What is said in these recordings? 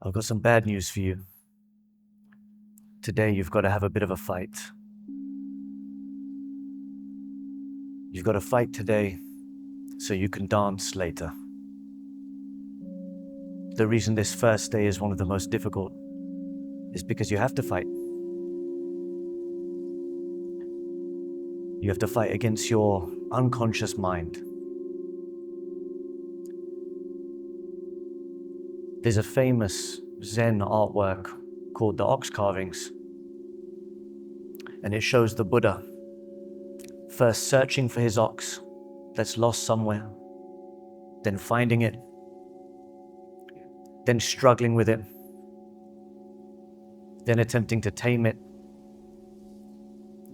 I've got some bad news for you. Today you've got to have a bit of a fight. You've got to fight today so you can dance later. The reason this first day is one of the most difficult is because you have to fight. You have to fight against your unconscious mind. There's a famous Zen artwork called the Ox Carvings, and it shows the Buddha first searching for his ox that's lost somewhere, then finding it, then struggling with it, then attempting to tame it,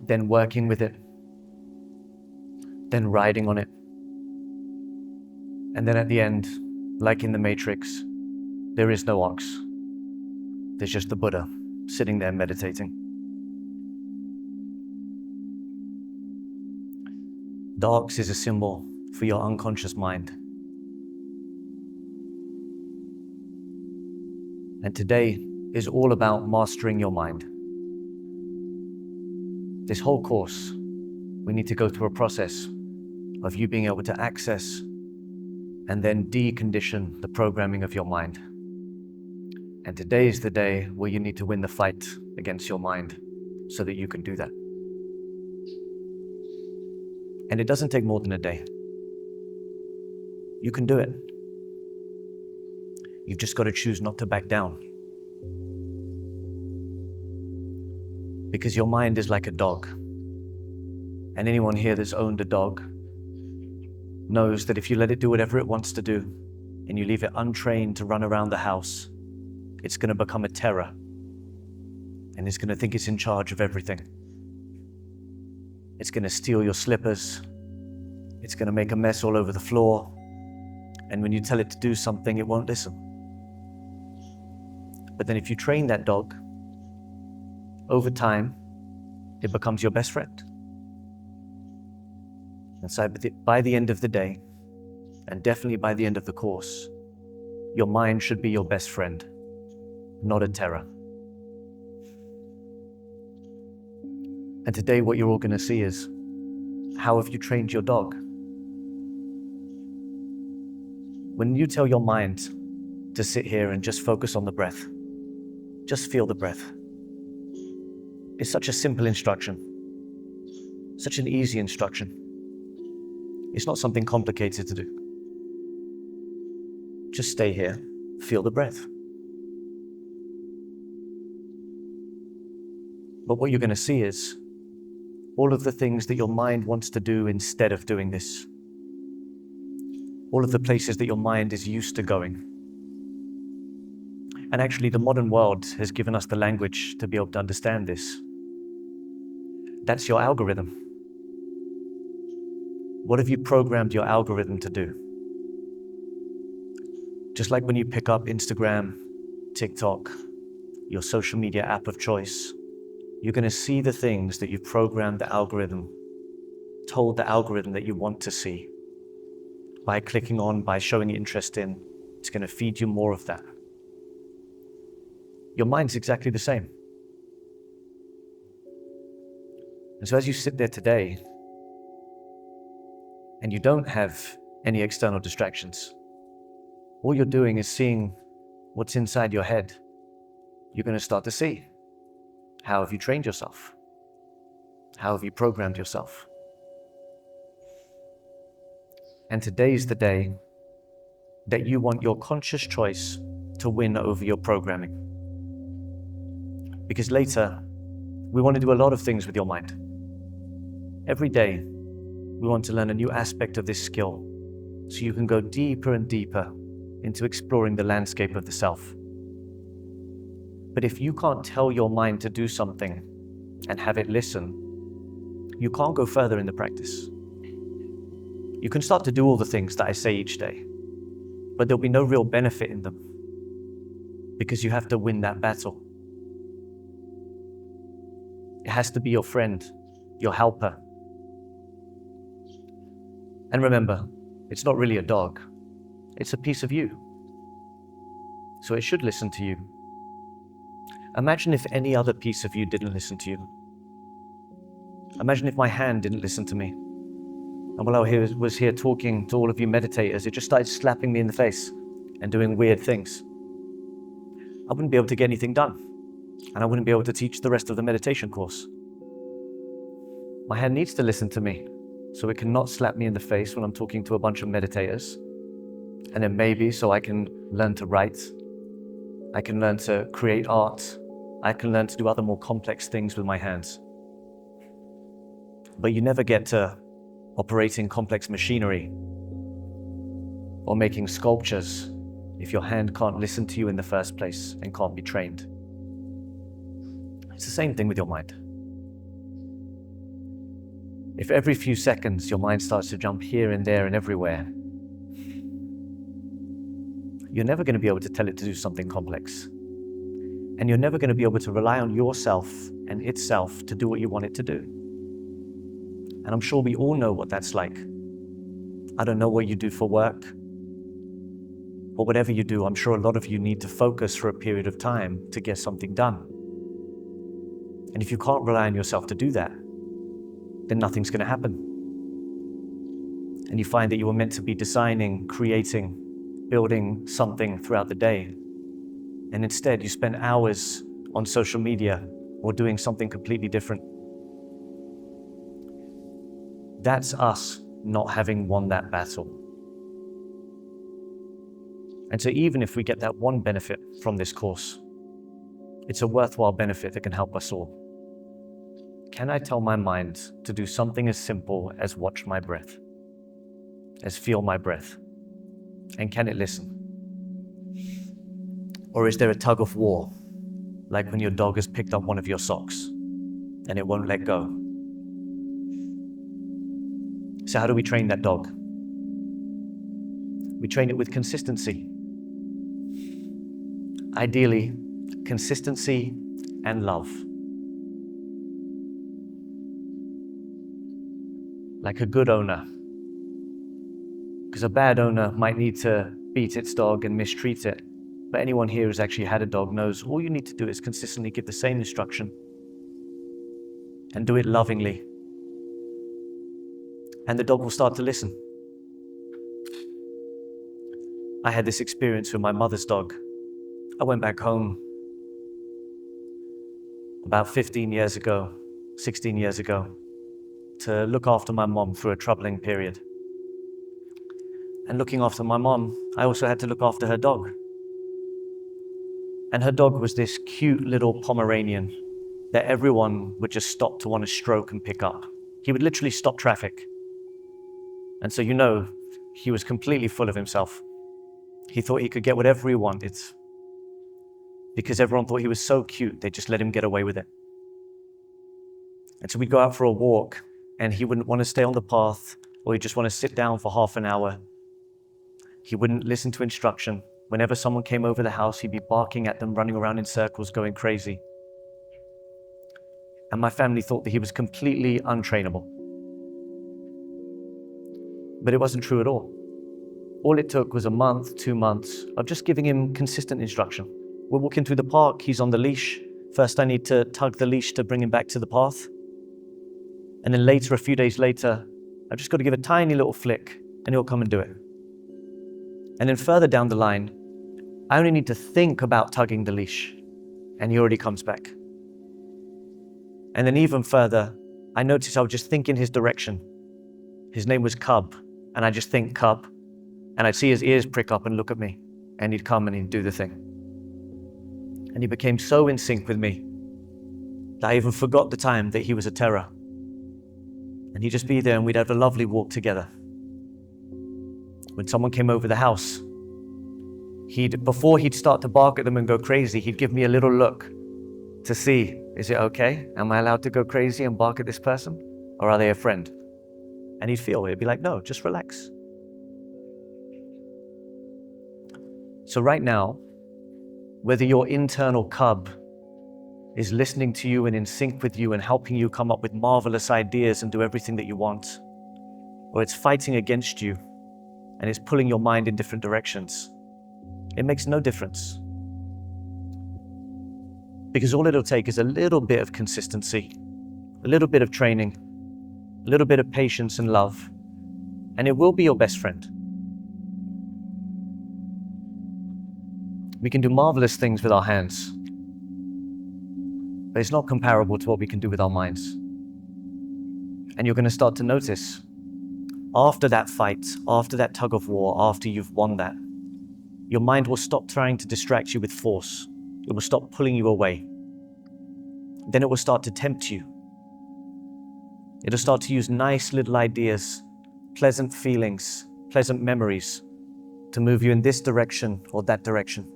then working with it, then riding on it, and then at the end, like in the Matrix, there is no ox. There's just the Buddha sitting there meditating. The ox is a symbol for your unconscious mind. And today is all about mastering your mind. This whole course, we need to go through a process of you being able to access and then decondition the programming of your mind. And today is the day where you need to win the fight against your mind so that you can do that. And it doesn't take more than a day. You can do it. You've just got to choose not to back down. Because your mind is like a dog. And anyone here that's owned a dog knows that if you let it do whatever it wants to do and you leave it untrained to run around the house, it's going to become a terror, and it's going to think it's in charge of everything. It's going to steal your slippers. It's going to make a mess all over the floor. And when you tell it to do something, it won't listen. But then if you train that dog, over time, it becomes your best friend. And so by the end of the day, and definitely by the end of the course, your mind should be your best friend, not a terror. And today what you're all going to see is, how have you trained your dog? When you tell your mind to sit here and just focus on the breath, just feel the breath. It's such a simple instruction, such an easy instruction. It's not something complicated to do. Just stay here, feel the breath. But what you're going to see is all of the things that your mind wants to do instead of doing this. All of the places that your mind is used to going. And actually, the modern world has given us the language to be able to understand this. That's your algorithm. What have you programmed your algorithm to do? Just like when you pick up Instagram, TikTok, your social media app of choice, you're going to see the things that you've programmed the algorithm, told the algorithm that you want to see. By clicking on, by showing interest in, it's going to feed you more of that. Your mind's exactly the same. And so as you sit there today, and you don't have any external distractions, all you're doing is seeing what's inside your head. You're going to start to see. How have you trained yourself? How have you programmed yourself? And today's the day that you want your conscious choice to win over your programming. Because later, we want to do a lot of things with your mind. Every day, we want to learn a new aspect of this skill so you can go deeper and deeper into exploring the landscape of the self. But if you can't tell your mind to do something and have it listen, you can't go further in the practice. You can start to do all the things that I say each day, but there'll be no real benefit in them because you have to win that battle. It has to be your friend, your helper. And remember, it's not really a dog. It's a piece of you. so it should listen to you. Imagine if any other piece of you didn't listen to you. Imagine if my hand didn't listen to me. And while I was here talking to all of you meditators, it just started slapping me in the face and doing weird things. I wouldn't be able to get anything done, and I wouldn't be able to teach the rest of the meditation course. My hand needs to listen to me, so it cannot slap me in the face when I'm talking to a bunch of meditators. And then maybe so I can learn to write, I can learn to create art, I can learn to do other more complex things with my hands. But you never get to operating complex machinery or making sculptures if your hand can't listen to you in the first place and can't be trained. It's the same thing with your mind. If every few seconds your mind starts to jump here and there and everywhere, you're never going to be able to tell it to do something complex. And you're never going to be able to rely on yourself and itself to do what you want it to do. And I'm sure we all know what that's like. I don't know what you do for work, but whatever you do, I'm sure a lot of you need to focus for a period of time to get something done. And if you can't rely on yourself to do that, then nothing's going to happen. And you find that you were meant to be designing, creating, building something throughout the day. And instead, you spend hours on social media or doing something completely different. That's us not having won that battle. And so even if we get that one benefit from this course, it's a worthwhile benefit that can help us all. Can I tell my mind to do something as simple as watch my breath, as feel my breath? And can it listen? Or is there a tug of war, like when your dog has picked up one of your socks and it won't let go? So how do we train that dog? We train it with consistency. Ideally, consistency and love. Like a good owner. Because a bad owner might need to beat its dog and mistreat it. But anyone here who's actually had a dog knows all you need to do is consistently give the same instruction and do it lovingly. And the dog will start to listen. I had this experience with my mother's dog. I went back home about 15 years ago, 16 years ago, to look after my mom through a troubling period. And looking after my mom, I also had to look after her dog. And her dog was this cute little Pomeranian that everyone would just stop to want to stroke and pick up. He would literally stop traffic. And so you know, he was completely full of himself. He thought he could get whatever he wanted. Because everyone thought he was so cute, they just let him get away with it. And so we'd go out for a walk, and he wouldn't want to stay on the path, or he'd just want to sit down for half an hour. He wouldn't listen to instruction. Whenever someone came over the house, he'd be barking at them, running around in circles, going crazy. And my family thought that he was completely untrainable. But it wasn't true at all. All it took was a month, 2 months of just giving him consistent instruction. We're walking through the park, he's on the leash. First I need to tug the leash to bring him back to the path. And then later, a few days later, I've just got to give a tiny little flick and he'll come and do it. And then further down the line, I only need to think about tugging the leash and he already comes back. And then even further, I noticed I would just think in his direction. His name was Cub, and I just think Cub, and I'd see his ears prick up and look at me, and he'd come and he'd do the thing. And he became so in sync with me that I even forgot the time that he was a terror. And he'd just be there and we'd have a lovely walk together. When someone came over the house, before he'd start to bark at them and go crazy, he'd give me a little look to see, is it okay? Am I allowed to go crazy and bark at this person? Or are they a friend? And he'd feel it. He'd be like, no, just relax. So right now, whether your internal Cub is listening to you and in sync with you and helping you come up with marvelous ideas and do everything that you want, or it's fighting against you and it's pulling your mind in different directions, it makes no difference. Because all it'll take is a little bit of consistency, a little bit of training, a little bit of patience and love, and it will be your best friend. We can do marvelous things with our hands, but it's not comparable to what we can do with our minds. And you're going to start to notice, after that fight, after that tug of war, after you've won that, your mind will stop trying to distract you with force. It will stop pulling you away. Then it will start to tempt you. It'll start to use nice little ideas, pleasant feelings, pleasant memories to move you in this direction or that direction.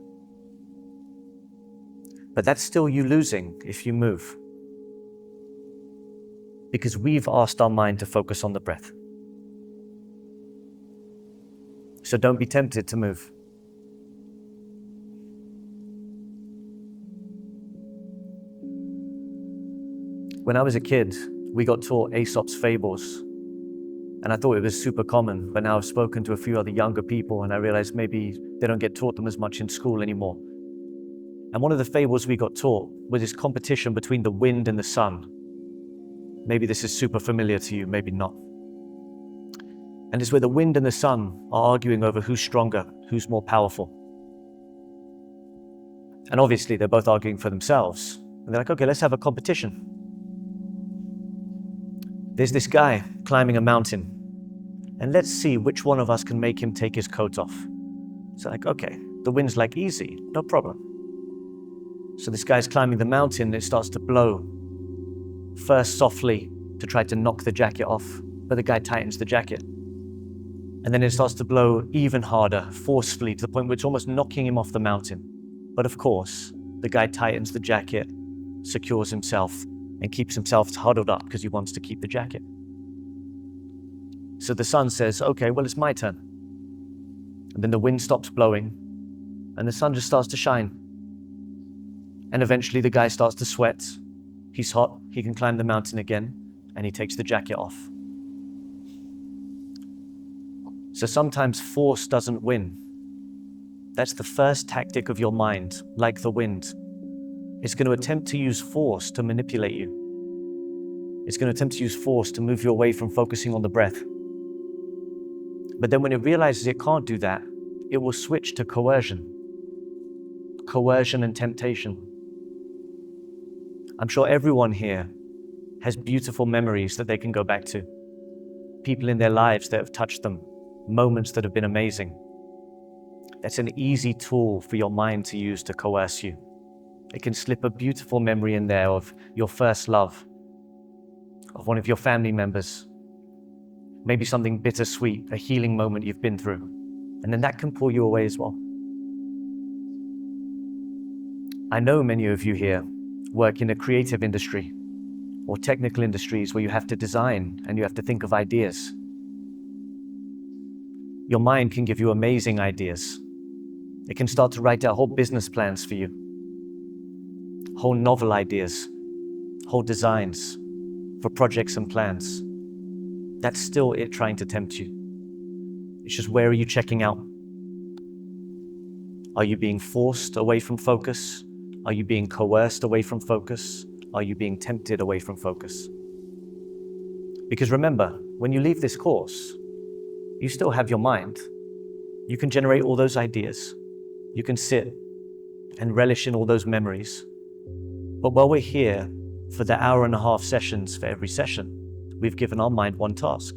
But that's still you losing if you move. Because we've asked our mind to focus on the breath. So don't be tempted to move. When I was a kid, we got taught Aesop's fables, and I thought it was super common, but now I've spoken to a few other younger people and I realized maybe they don't get taught them as much in school anymore. And one of the fables we got taught was this competition between the wind and the sun. Maybe this is super familiar to you, maybe not. And it's where the wind and the sun are arguing over who's stronger, who's more powerful. And obviously they're both arguing for themselves. And they're like, okay, let's have a competition. There's this guy climbing a mountain, and let's see which one of us can make him take his coat off. It's like, okay, the wind's like, easy, no problem. So this guy's climbing the mountain, and it starts to blow. First softly to try to knock the jacket off, but the guy tightens the jacket. And then it starts to blow even harder, forcefully, to the point where it's almost knocking him off the mountain. But of course, the guy tightens the jacket, secures himself, and keeps himself huddled up because he wants to keep the jacket. So the sun says, okay, well, it's my turn. And then the wind stops blowing, and the sun just starts to shine. And eventually the guy starts to sweat. He's hot, he can climb the mountain again, and he takes the jacket off. So sometimes force doesn't win. That's the first tactic of your mind, like the wind. It's going to attempt to use force to manipulate you. It's going to attempt to use force to move you away from focusing on the breath. But then when it realizes it can't do that, it will switch to coercion. Coercion and temptation. I'm sure everyone here has beautiful memories that they can go back to. People in their lives that have touched them, moments that have been amazing. That's an easy tool for your mind to use to coerce you. It can slip a beautiful memory in there of your first love, of one of your family members, maybe something bittersweet, a healing moment you've been through, and then that can pull you away as well. I know many of you here work in a creative industry or technical industries where you have to design and you have to think of ideas. Your mind can give you amazing ideas. It can start to write out whole business plans for you, whole novel ideas, whole designs for projects and plans. That's still it trying to tempt you. It's just, where are you checking out? Are you being forced away from focus? Are you being coerced away from focus? Are you being tempted away from focus? Because remember, when you leave this course, you still have your mind. You can generate all those ideas. You can sit and relish in all those memories. But while we're here for the 1.5-hour sessions for every session, we've given our mind one task: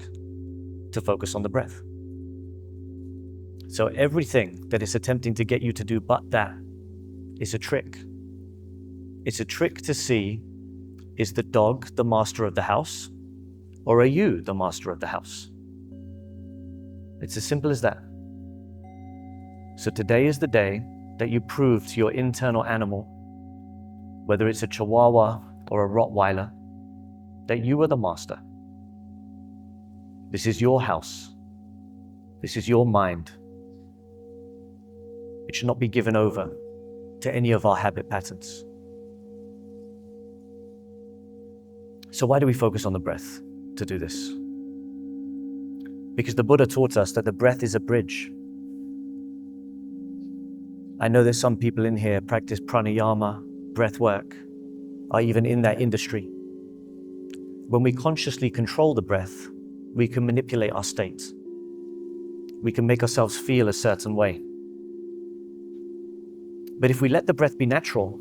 to focus on the breath. So everything that is attempting to get you to do but that is a trick. It's a trick to see, is the dog the master of the house, or are you the master of the house? It's as simple as that. So today is the day that you prove to your internal animal, whether it's a Chihuahua or a Rottweiler, that you are the master. This is your house. This is your mind. It should not be given over to any of our habit patterns. So why do we focus on the breath to do this? Because the Buddha taught us that the breath is a bridge. I know there's some people in here practice pranayama, breath work are even in that industry. When we consciously control the breath, we can manipulate our states. We can make ourselves feel a certain way. But if we let the breath be natural,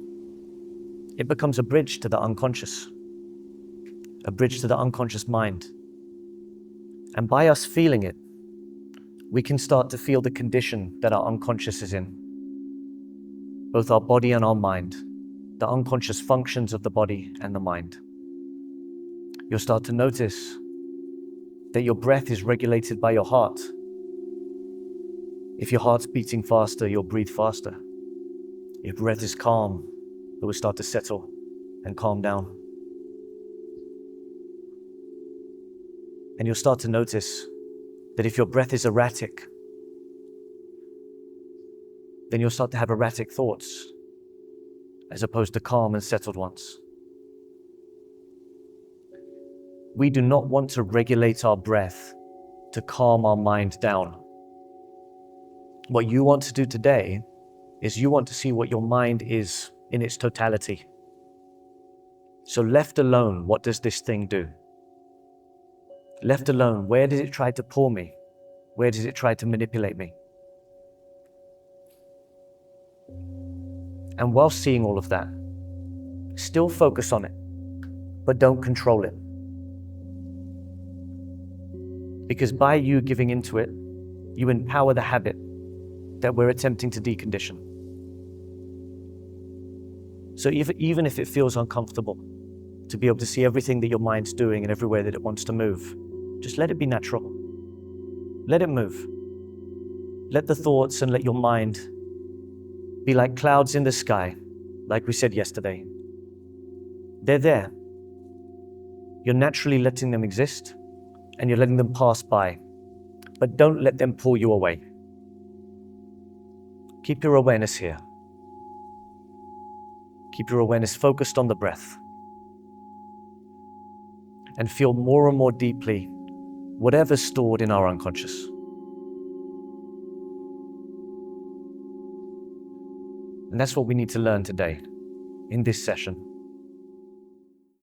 it becomes a bridge to the unconscious, a bridge to the unconscious mind. And by us feeling it, we can start to feel the condition that our unconscious is in, both our body and our mind, the unconscious functions of the body and the mind. You'll start to notice that your breath is regulated by your heart. If your heart's beating faster, you'll breathe faster. If breath is calm, it will start to settle and calm down. And you'll start to notice that if your breath is erratic, then you'll start to have erratic thoughts as opposed to calm and settled ones. We do not want to regulate our breath to calm our mind down. What you want to do today is you want to see what your mind is in its totality. So left alone, what does this thing do? Left alone, where does it try to pull me? Where does it try to manipulate me? And while seeing all of that, still focus on it, but don't control it. Because by you giving into it, you empower the habit that we're attempting to decondition. So even if it feels uncomfortable to be able to see everything that your mind's doing and everywhere that it wants to move, just let it be natural. Let it move. Let the thoughts and let your mind be like clouds in the sky, like we said yesterday. They're there. You're naturally letting them exist, and you're letting them pass by, but don't let them pull you away. Keep your awareness here. Keep your awareness focused on the breath, and feel more and more deeply whatever's stored in our unconscious. And that's what we need to learn today in this session.